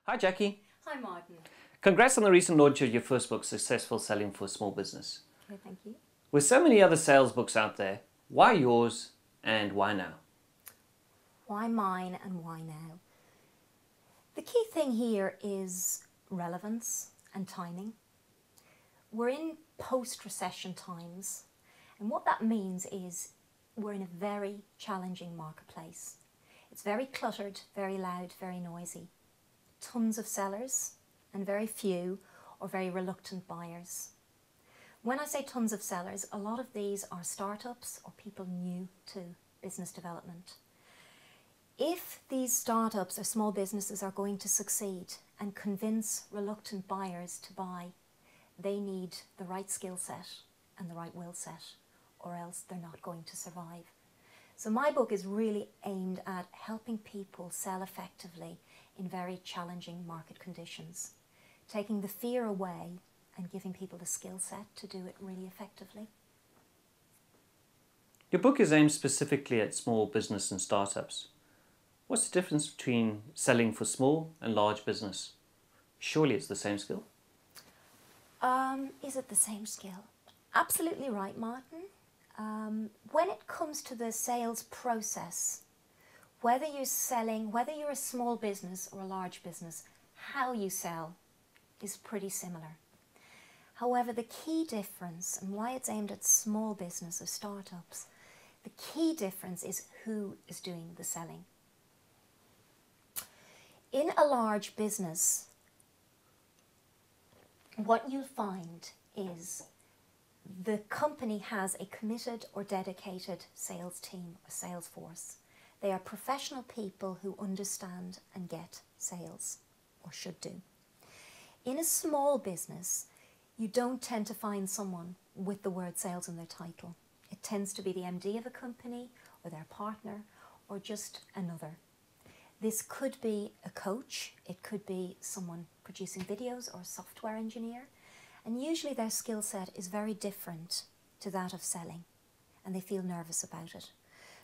Hi, Jackie. Hi, Martin. Congrats on the recent launch of your first book, Successful Selling for Small Business. Okay, thank you. With so many other sales books out there, why yours and why now? Why mine and why now? The key thing here is relevance and timing. We're in post-recession times, and what that means is we're in a very challenging marketplace. It's very cluttered, very loud, very noisy. Tons of sellers and very few or very reluctant buyers. When I say tons of sellers, a lot of these are startups or people new to business development. If these startups or small businesses are going to succeed and convince reluctant buyers to buy, they need the right skill set and the right will set, or else they're not going to survive. So my book is really aimed at helping people sell effectively in very challenging market conditions, taking the fear away and giving people the skill set to do it really effectively. Your book is aimed specifically at small business and startups. What's the difference between selling for small and large business? Surely it's the same skill? Is it the same skill? Absolutely right, Martin. When it comes to the sales process, whether you're a small business or a large business, how you sell is pretty similar. However, the key difference, and why it's aimed at small business or startups, the key difference is who is doing the selling. In a large business, what you'll find is the company has a committed or dedicated sales team or sales force. They are professional people who understand and get sales, or should do. In a small business, you don't tend to find someone with the word sales in their title. It tends to be the MD of a company or their partner or just another. This could be a coach, it could be someone producing videos or a software engineer, and usually their skill set is very different to that of selling, and they feel nervous about it.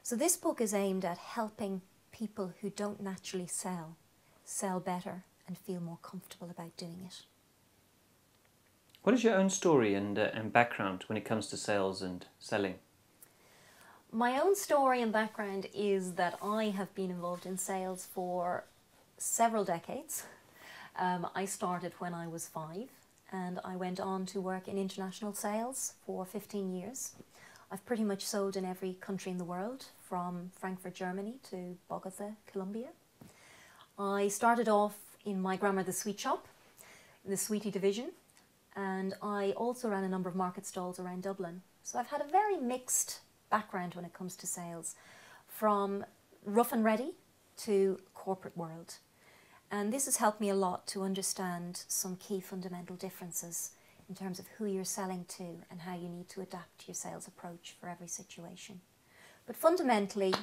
So this book is aimed at helping people who don't naturally sell better and feel more comfortable about doing it. What is your own story and background when it comes to sales and selling? My own story and background is that I have been involved in sales for several decades. I started when I was 5 and I went on to work in international sales for 15 years. I've pretty much sold in every country in the world, from Frankfurt, Germany to Bogota, Colombia. I started off in my grandmother's sweet shop, in the sweetie division, and I also ran a number of market stalls around Dublin. So I've had a very mixed background when it comes to sales, from rough and ready to corporate world. And this has helped me a lot to understand some key fundamental differences in terms of who you're selling to and how you need to adapt your sales approach for every situation. But fundamentally,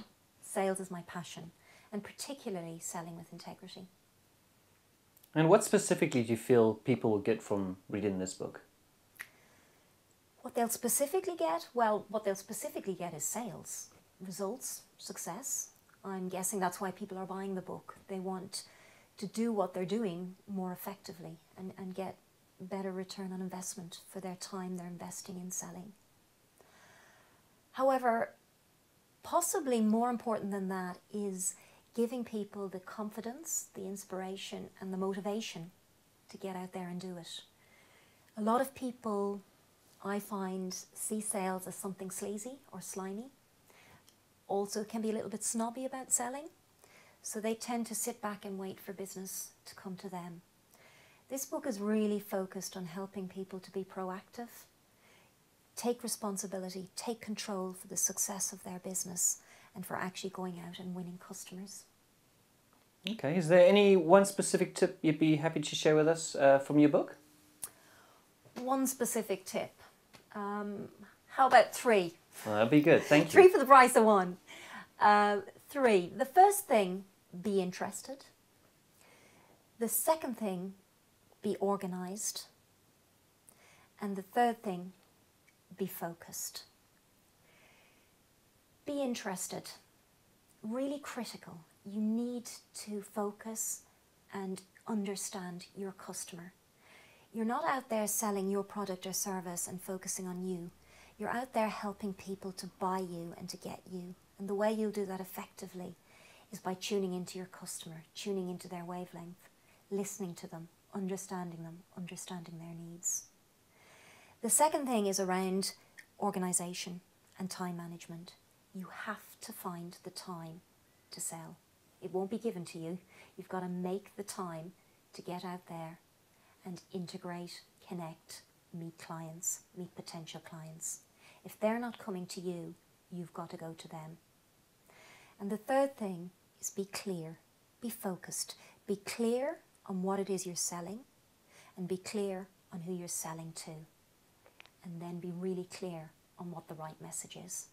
sales is my passion, and particularly selling with integrity. And what specifically do you feel people will get from reading this book? What they'll specifically get? Well, what they'll specifically get is sales, results, success. I'm guessing that's why people are buying the book. They want to do what they're doing more effectively and get better return on investment for their time they're investing in selling. However, possibly more important than that is giving people the confidence, the inspiration and the motivation to get out there and do it. A lot of people, I find, see sales as something sleazy or slimy. Also can be a little bit snobby about selling, so they tend to sit back and wait for business to come to them. This book is really focused on helping people to be proactive, take responsibility, take control for the success of their business and for actually going out and winning customers. Okay, is there any one specific tip you'd be happy to share with us from your book? One specific tip. How about 3? Well, that'd be good, thank you. 3 for the price of 1. 3. The first thing, be interested. The second thing, be organised. And the third thing, be focused. Be interested. Really critical. You need to focus and understand your customer. You're not out there selling your product or service and focusing on you. You're out there helping people to buy you and to get you. And the way you'll do that effectively is by tuning into your customer, tuning into their wavelength, listening to them, understanding their needs. The second thing is around organisation and time management. You have to find the time to sell. It won't be given to you. You've got to make the time to get out there and integrate, connect, meet clients, meet potential clients. If they're not coming to you, you've got to go to them. And the third thing is be clear, be focused, be clear on what it is you're selling and be clear on who you're selling to. And then be really clear on what the right message is.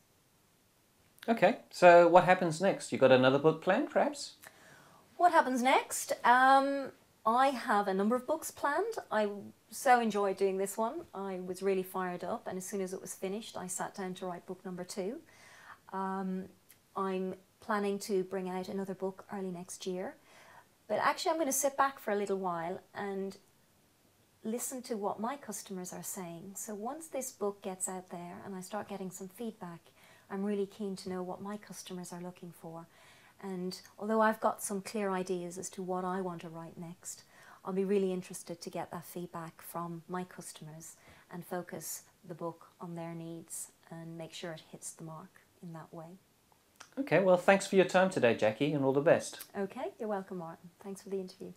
Okay, so what happens next? You got another book planned, perhaps? What happens next? I have a number of books planned. I so enjoyed doing this one. I was really fired up, and as soon as it was finished, I sat down to write book number 2. I'm planning to bring out another book early next year, but actually I'm going to sit back for a little while and listen to what my customers are saying. So once this book gets out there and I start getting some feedback, I'm really keen to know what my customers are looking for. And although I've got some clear ideas as to what I want to write next, I'll be really interested to get that feedback from my customers and focus the book on their needs and make sure it hits the mark in that way. Okay, well, thanks for your time today, Jackie, and all the best. Okay, you're welcome, Martin. Thanks for the interview.